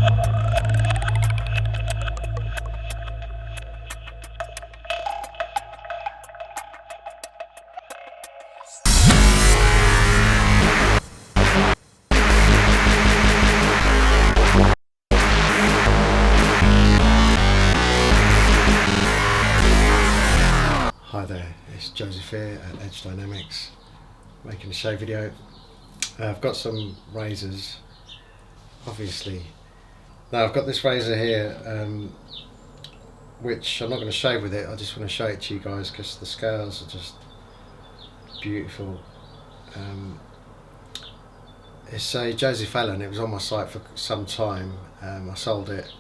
Hi there, it's Joseph here at Edge Dynamics, making a shave video. I've got some razors, obviously. Now I've got this razor here, which I'm not going to shave with it, I just want to show it to you guys because the scales are just beautiful. It's a Joseph Allen, it was on my site for some time. I sold it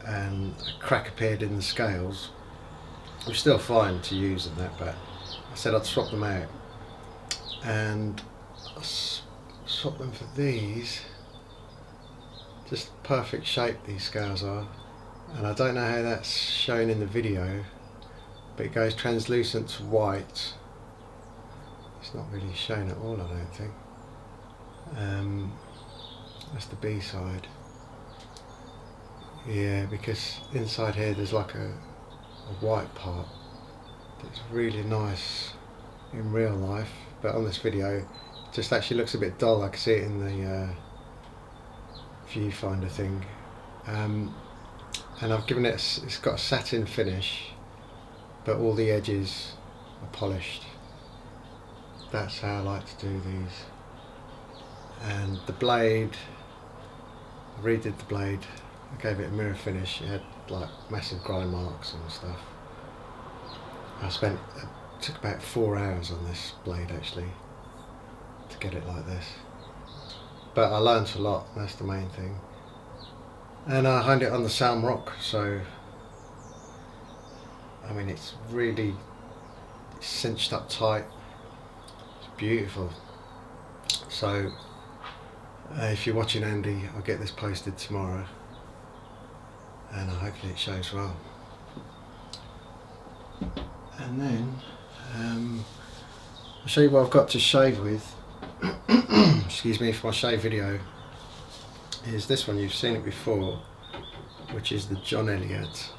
and a crack appeared in the scales. They're still fine to use and that, but I said I'd swap them out, and I swapped them for these. Just perfect shape these scales are, and I don't know how that's shown in the video, but it goes translucent to white. It's not really shown at all, I don't think. That's the B side. Yeah, because inside here there's like a white part that's really nice in real life, but on this video it just actually looks a bit dull. I can see it in the viewfinder thing, and I've given it it's got a satin finish, but all the edges are polished. That's how I like to do these. And the blade, I redid the blade, I gave it a mirror finish. It had like massive grind marks and stuff. It took about 4 hours on this blade actually to get it like this, but I learned a lot, that's the main thing. And I honed it on the Salm rock, so I mean it's really cinched up tight, it's beautiful. So if you're watching Andy, I'll get this posted tomorrow, and hopefully it shows well. And then I'll show you what I've got to shave with. Excuse me, for my shave video is this one. You've seen it before, which is the John Elliot,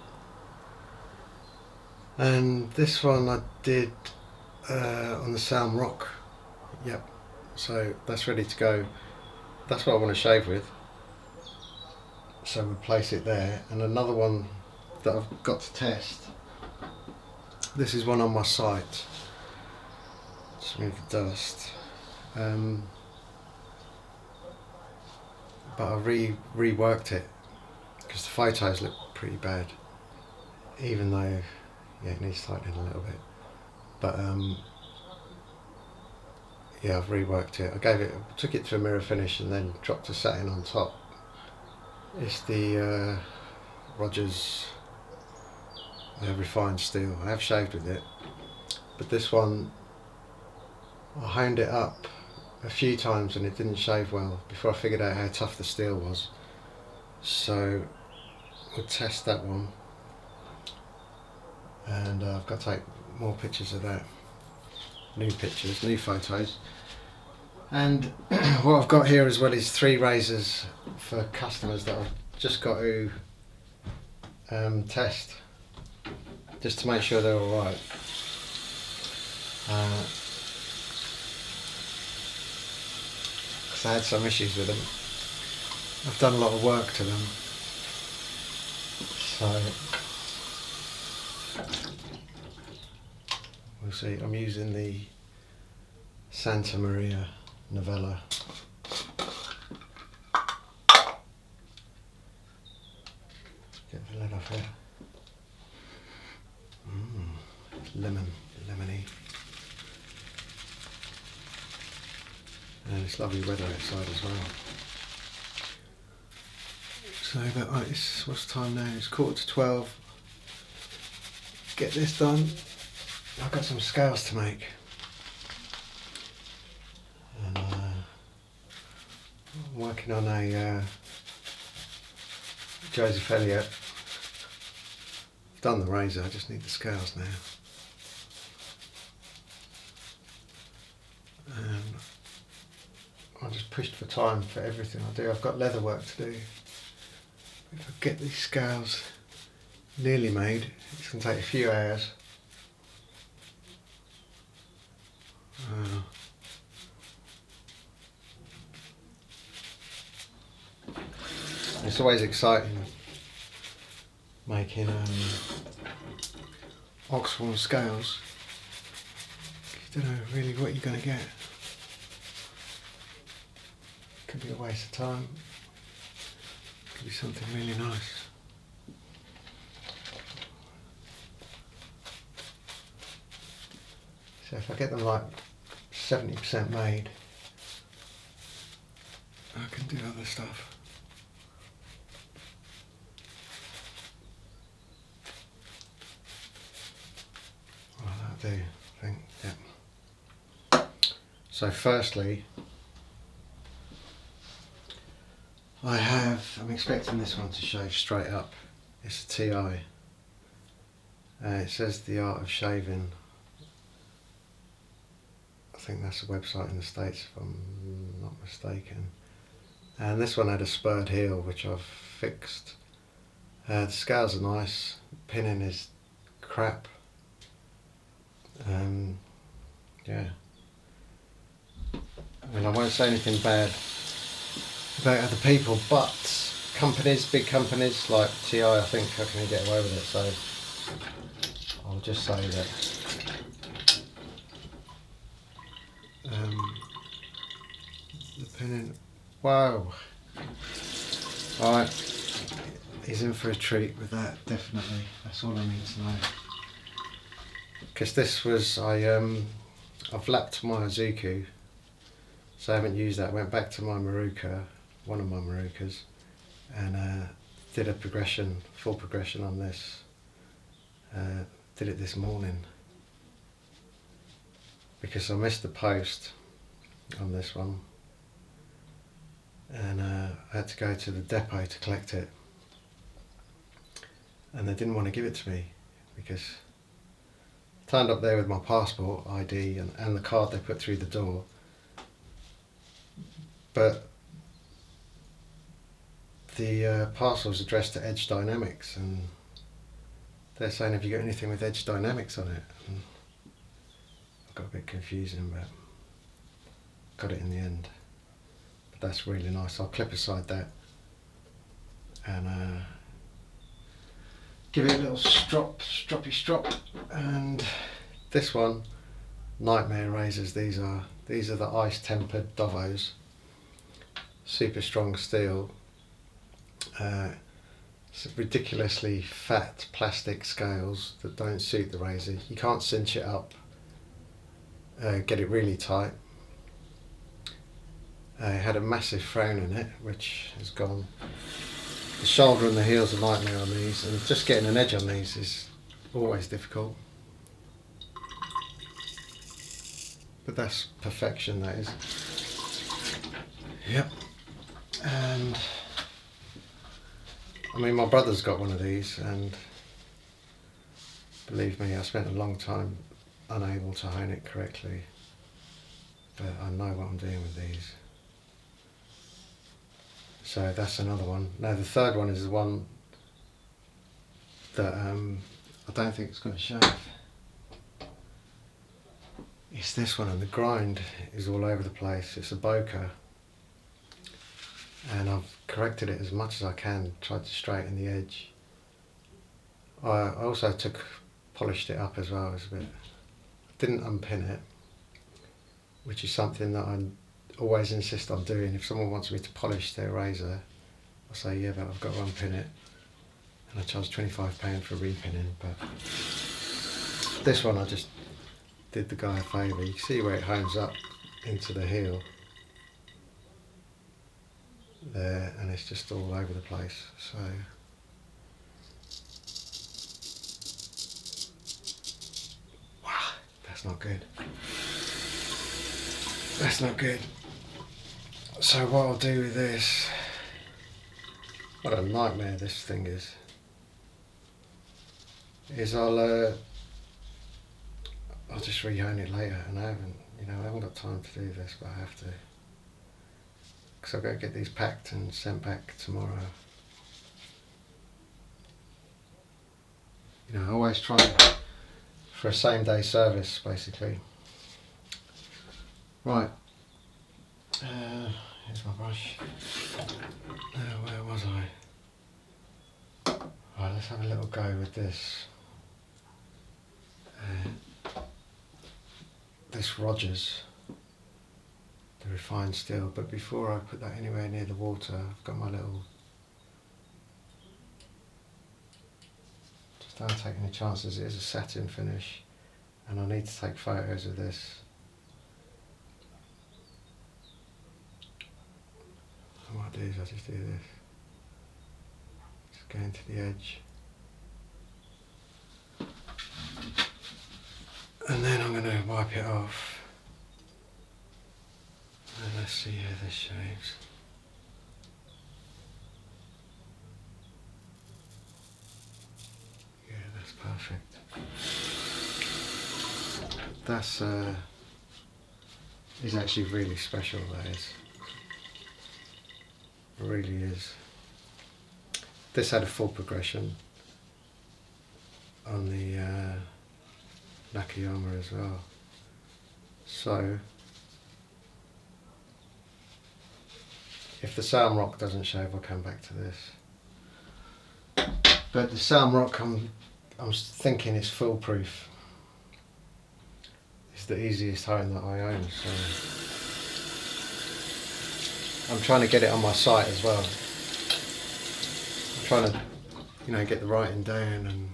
and this one I did on the Salm rock. Yep, so that's ready to go. That's what I want to shave with, so we'll place it there. And another one that I've got to test, this is one on my site. Just move the dust. But I reworked it because the photos look pretty bad, even though yeah, it needs tightening a little bit. But yeah, I've reworked it. I took it to a mirror finish and then dropped a satin on top. It's the Rogers refined steel. I have shaved with it, but this one I honed it up a few times and it didn't shave well before I figured out how tough the steel was. So we'll test that one, and I've got to take more pictures of that. New pictures, new photos. And what I've got here as well is 3 razors for customers that I've just got to test, just to make sure they're alright. Because I had some issues with them. I've done a lot of work to them. So we'll see. I'm using the Santa Maria Novella. Get the lid off here. Lemony. And it's lovely weather outside as well. So about what's the time now? It's 11:45. Get this done. I've got some scales to make. And I'm working on a Joseph Elliot. I've done the razor, I just need the scales now. And I just pushed for time for everything I do. I've got leather work to do. if I get these scales nearly made, it's going to take a few hours. It's always exciting making oxform scales. You don't know really what you're going to get. Could be a waste of time. Could be something really nice. So if I get them like 70% made, I can do other stuff. Well, that'll do, I think, yeah. So firstly, I'm expecting this one to shave straight up. It's a TI. It says The Art of Shaving. I think that's a website in the States if I'm not mistaken. And this one had a spurred heel which I've fixed. The scales are nice, pinning is crap. Yeah. I mean, I won't say anything bad about other people, but big companies like TI, I think, how can they get away with it? So I'll just say that the pinning, wow. Alright, he's in for a treat with that, definitely. That's all I need to know. Because this was, I've lapped my Azuku, so I haven't used that. I went back to my Maruka, one of my Marukas, and did a full progression on this. Did it this morning because I missed the post on this one, and I had to go to the depot to collect it, and they didn't want to give it to me because I turned up there with my passport, ID, and the card they put through the door, but the parcel was addressed to Edge Dynamics, and they're saying, have you got anything with Edge Dynamics on it? And I got a bit confusing, but got it in the end. But that's really nice. I'll clip aside that and give it a little stroppy strop. And this one, Nightmare razors. These are the ice tempered Dovos, super strong steel. Ridiculously fat plastic scales that don't suit the razor. You can't cinch it up, get it really tight. It had a massive frown in it, which is gone. The shoulder and the heel's a nightmare on these, and just getting an edge on these is always difficult. But that's perfection, that is. Yep. And I mean, my brother's got one of these, and believe me, I spent a long time unable to hone it correctly, but I know what I'm doing with these. So that's another one. Now the third one is the one that I don't think it's going to shave. It's this one, and the grind is all over the place. It's a bokeh, and I've corrected it as much as I can, tried to straighten the edge. I also polished it up as well. It was a bit, didn't unpin it, which is something that I always insist on doing. If someone wants me to polish their razor, I'll say, yeah, but I've got to unpin it, and I charge £25 for repinning. But this one, I just did the guy a favour. You can see where it hones up into the heel there, and it's just all over the place. So wow, that's not good. That's not good. So what I'll do with this, what a nightmare this thing is I'll just rehone it later, and I haven't got time to do this, but I have to, because I've got to get these packed and sent back tomorrow. I always try for a same day service, basically. Right. Here's my brush. Where was I? Right, let's have a little go with this. This Rogers, the refined steel, but before I put that anywhere near the water, I've got my little, just don't take any chances, it is a satin finish and I need to take photos of this. So what I do is I just do this, just go into the edge. And then I'm going to wipe it off. And let's see how this shaves. Yeah, that's perfect. That's is actually really special, that is. It really is. This had a full progression on the Nakayama as well. So if the Salm rock doesn't shave, I'll come back to this. But the Salm rock, I'm thinking is foolproof. It's the easiest hone that I own, so I'm trying to get it on my site as well. I'm trying to, get the writing down and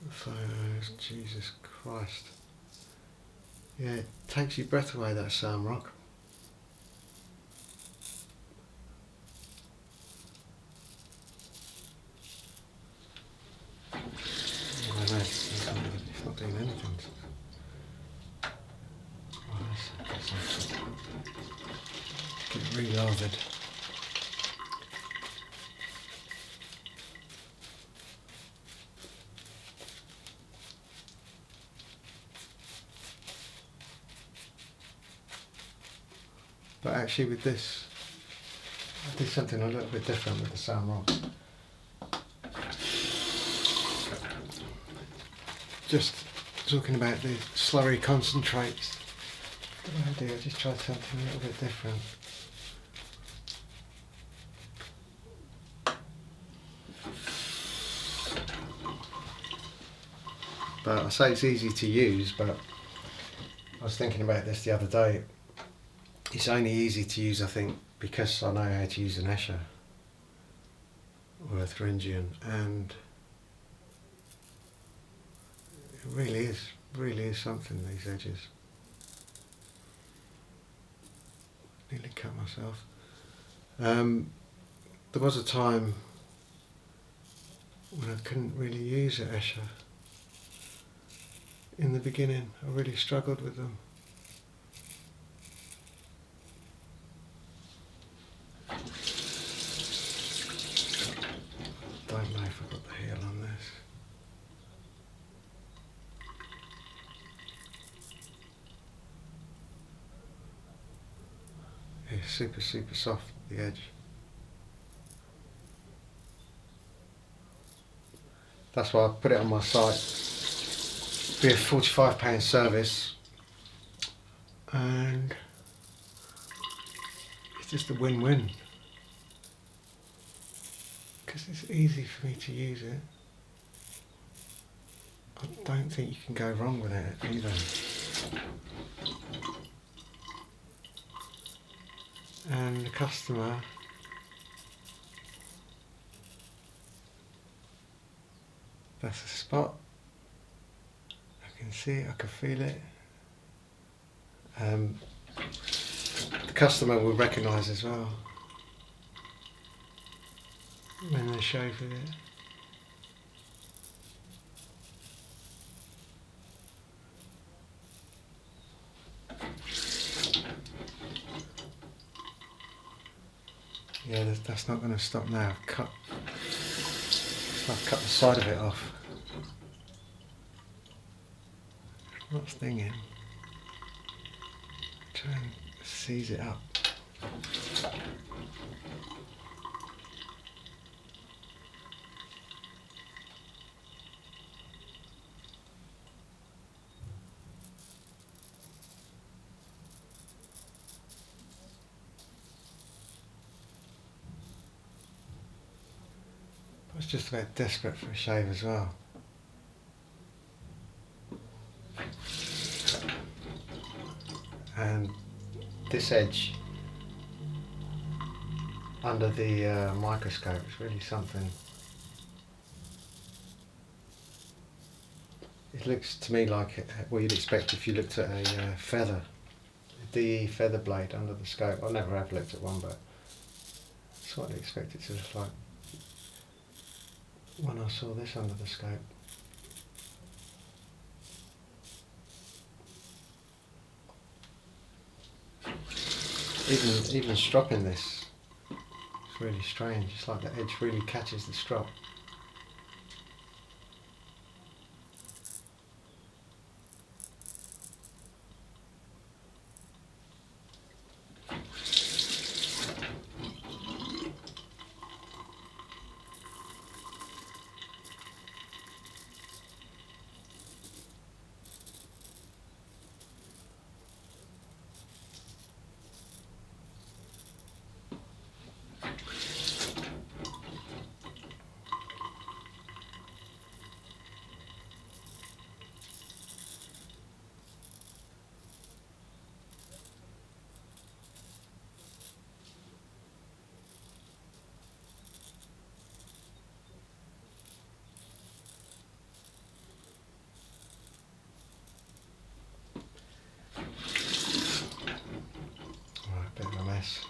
photos. Jesus Christ. Yeah, it takes your breath away, that Salm rock. I know, it's not doing anything. Get reloaded. But actually with this, I did something a little bit different with the Salm rock. Just talking about the slurry concentrates. What do? I just tried something a little bit different. But I say it's easy to use, but I was thinking about this the other day. It's only easy to use, I think, because I know how to use an Escher or a Thuringian, and it really is something, these edges. Nearly cut myself. There was a time when I couldn't really use an Escher. In the beginning, I really struggled with them. Don't know if I've got the heel on this. It's super soft, the edge. That's why I put it on my site. Be a £45 service, and it's just a win-win because it's easy for me to use it. I don't think you can go wrong with it either. And the customer, that's a spot. I can see it, I can feel it. The customer will recognise as well when they shave with it. Yeah, that's not going to stop now. I've cut the side of it off. Not stinging. Try and seize it up. was just about desperate for a shave as well. And this edge under the microscope is really something. It looks to me like what you'd expect if you looked at a feather, a DE feather blade under the scope. I never have looked at one, but that's what I'd expect it to look like when I saw this under the scope. Even stropping this, it's really strange. It's like the edge really catches the strop. Bit of a mess.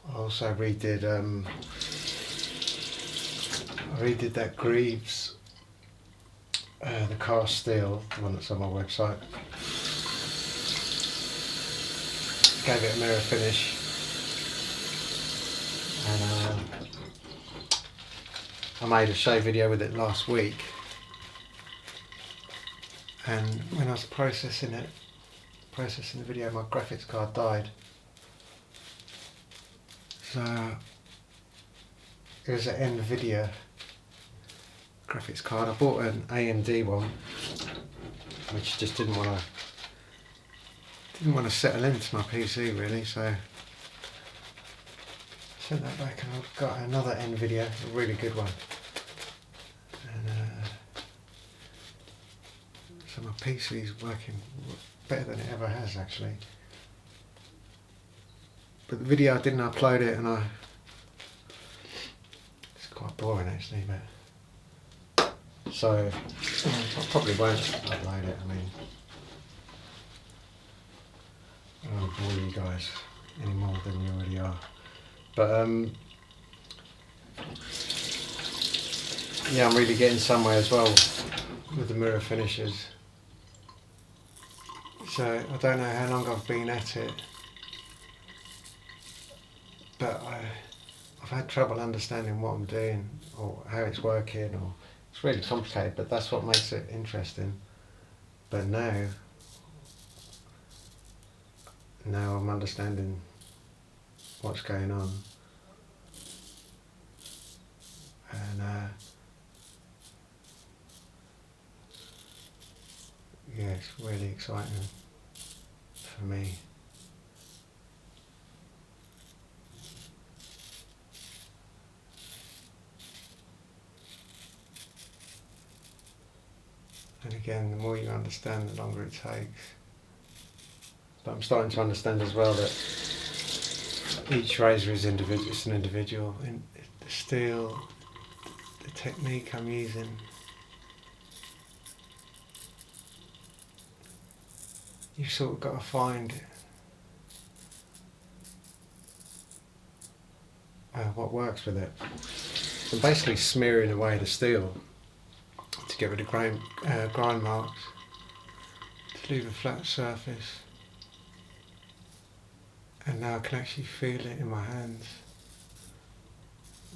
I also redid that Greaves, the cast steel, the one that's on my website. Gave it a mirror finish, and I made a shave video with it last week. And when I was processing the video, my graphics card died. So it was an NVIDIA graphics card. I bought an AMD one, which just didn't want to settle into my PC really. So I sent that back, and I've got another NVIDIA, a really good one. And so my PC is working better than it ever has actually. But the video, I didn't upload it, and it's quite boring actually, but so I probably won't upload it. I mean, I don't bore you guys any more than you already are. But yeah, I'm really getting somewhere as well with the mirror finishes. So I don't know how long I've been at it, but I've had trouble understanding what I'm doing or how it's working, or it's really complicated, but that's what makes it interesting. But now I'm understanding what's going on, and yeah, it's really exciting for me. And again, the more you understand, the longer it takes. But I'm starting to understand as well that each razor is individual. It's an individual. And the steel, the technique I'm using, you've sort of got to find what works with it. I'm basically smearing away the steel to get rid of grind marks, to leave a flat surface. And now I can actually feel it in my hands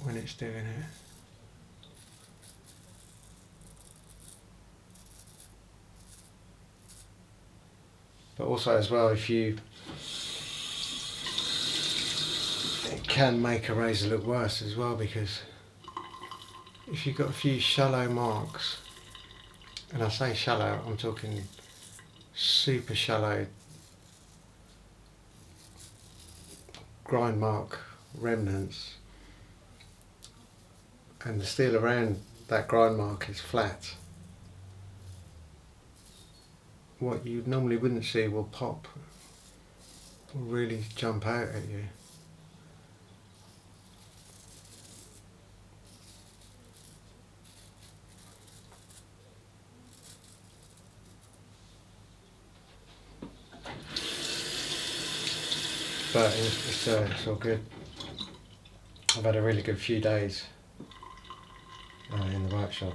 when it's doing it. But also as well, if you, it can make a razor look worse as well, because if you've got a few shallow marks, and I say shallow, I'm talking super shallow grind mark remnants, and the steel around that grind mark is flat, what you normally wouldn't see will pop, will really jump out at you. But it's all good. I've had a really good few days in the workshop.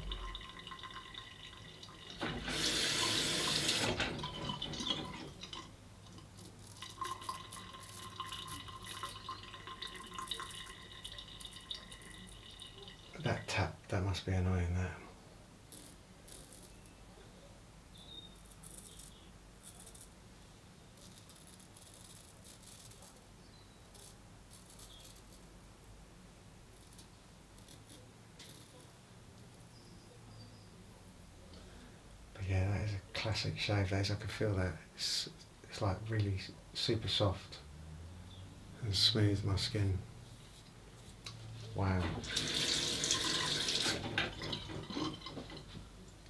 That tap, that must be annoying, that. Yeah, that is a classic shave. That is, I can feel that. It's like really super soft and smooth, my skin. Wow.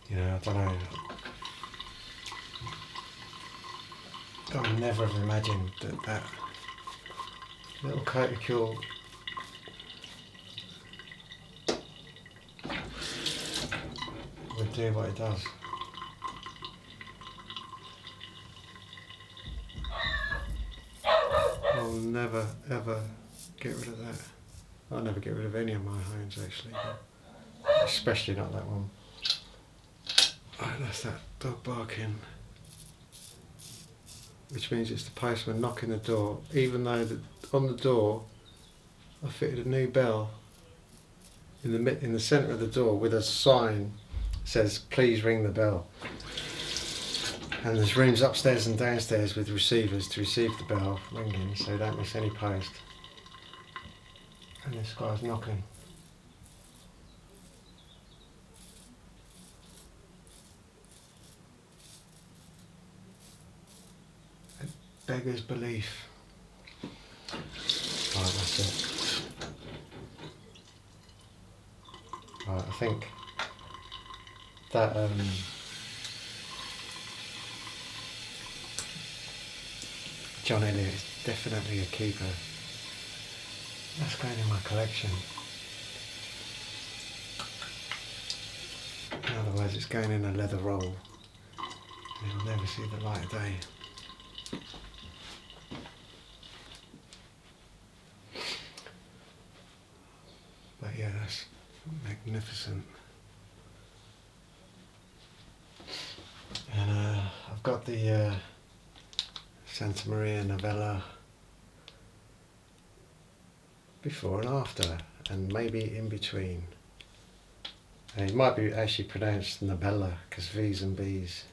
You know, I don't know. I would never have imagined that little cuticule would do what it does. I'll never ever get rid of that. I'll never get rid of any of my hounds actually, but especially not that one. Oh, that's that dog barking, which means it's the postman knocking the door, even though on the door I fitted a new bell in the centre of the door with a sign that says please ring the bell. And there's rooms upstairs and downstairs with receivers to receive the bell ringing, so you don't miss any post. And this guy's knocking. It beggars belief. Right, that's it. Right, I think that John Elliot is definitely a keeper. That's going in my collection. In other words, it's going in a leather roll and it'll never see the light of day. But yeah, that's magnificent. And I've got the Santa Maria Novella before and after, and maybe in between. And it might be actually pronounced Novella, because V's and B's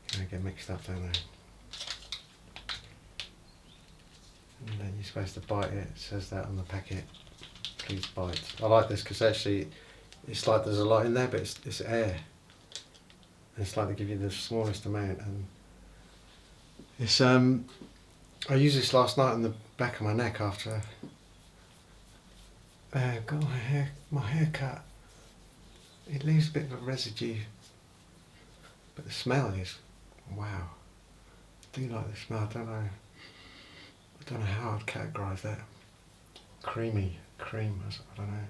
kind of get mixed up, don't they? And then you're supposed to bite it. It says that on the packet. Please bite. I like this because actually it's like there's a lot in there, but it's air. And it's like they give you the smallest amount. And it's I used this last night on the back of my neck after I got my hair cut. It leaves a bit of a residue, but the smell is wow. I do like the smell. I don't know how I'd categorise that. Cream, I don't know.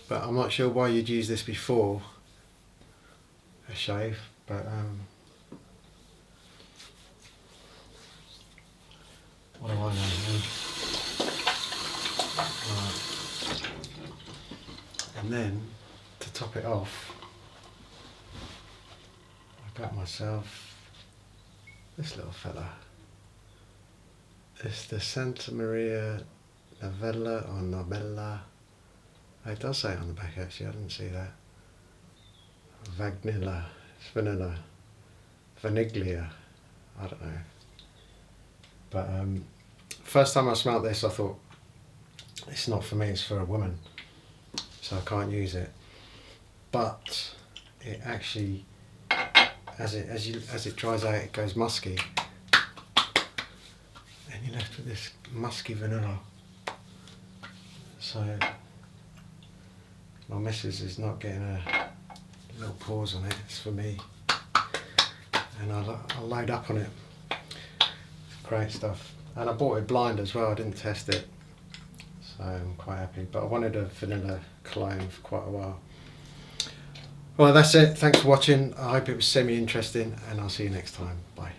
But I'm not sure why you'd use this before a shave, but what do I know? Right. And then to top it off, I got myself this little fella. It's the Santa Maria Novella or Novella It does say it on the back actually, I didn't see that. Vanilla, it's vanilla, vaniglia, I don't know. But first time I smelt this I thought, it's not for me, it's for a woman, so I can't use it. But it actually, as it dries out, it goes musky, and you're left with this musky vanilla. So my missus is not getting a little pause on it, it's for me, and I'll load up on it. Great stuff. And I bought it blind as well, I didn't test it, so I'm quite happy. But I wanted a vanilla cologne for quite a while. Well, that's it. Thanks for watching. I hope it was semi-interesting, and I'll see you next time. Bye.